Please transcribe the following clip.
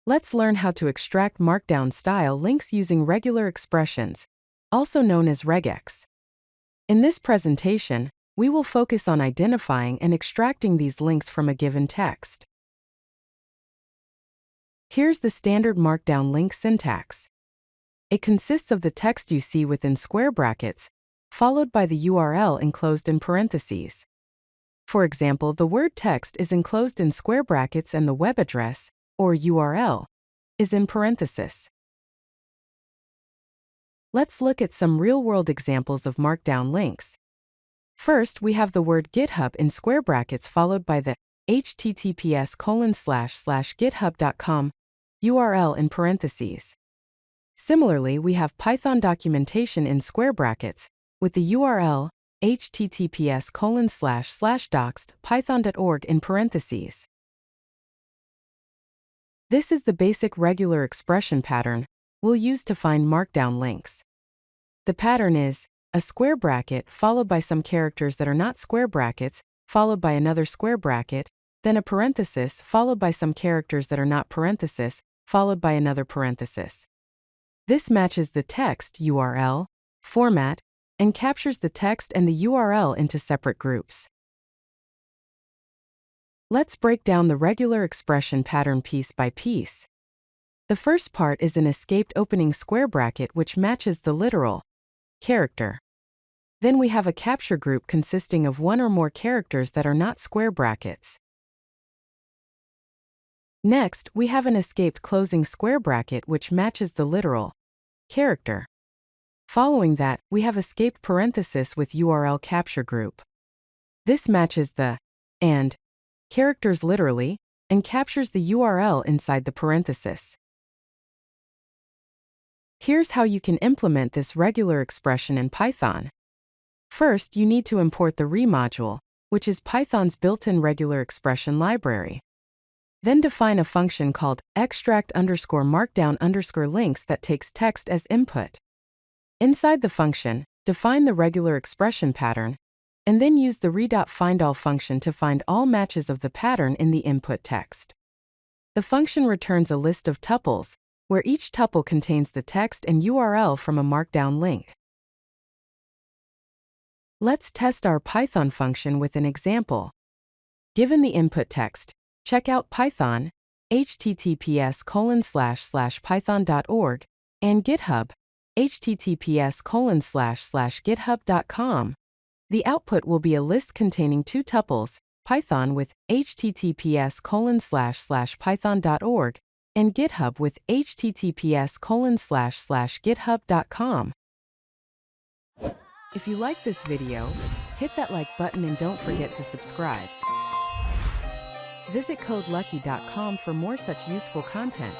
Let's learn how to extract Markdown style links using regular expressions, also known as RegEx. In this presentation, we will focus on identifying and extracting these links from a given text. Here's the standard Markdown link syntax. It consists of the text you see within square brackets, followed by the URL enclosed in parentheses. For example, the word text is enclosed in square brackets and the web address, or URL, is in parentheses. Let's look at some real-world examples of Markdown links. First, we have the word GitHub in square brackets followed by the https://github.com URL in parentheses. Similarly, we have Python documentation in square brackets with the URL https://docs.python.org in parentheses. This is the basic regular expression pattern we'll use to find Markdown links. The pattern is a square bracket followed by some characters that are not square brackets, followed by another square bracket, then a parenthesis followed by some characters that are not parenthesis, followed by another parenthesis. This matches the text URL format and captures the text and the URL into separate groups. Let's break down the regular expression pattern piece by piece. The first part is an escaped opening square bracket which matches the literal character. Then we have a capture group consisting of one or more characters that are not square brackets. Next, we have an escaped closing square bracket which matches the literal character. Following that, we have escaped parenthesis with URL capture group. This matches the and characters literally and captures the URL inside the parenthesis. Here's how you can implement this regular expression in Python. First, you need to import the re module, which is Python's built-in regular expression library. Then define a function called extract_markdown_links that takes text as input. Inside the function, define the regular expression pattern, and then use the re.findAll function to find all matches of the pattern in the input text. The function returns a list of tuples, where each tuple contains the text and URL from a Markdown link. Let's test our Python function with an example. Given the input text, check out Python, https://python.org, and GitHub, https://github.com. The output will be a list containing two tuples, Python with https://python.org and GitHub with https://github.com. If you like this video, hit that like button and don't forget to subscribe. Visit CodeLucky.com for more such useful content.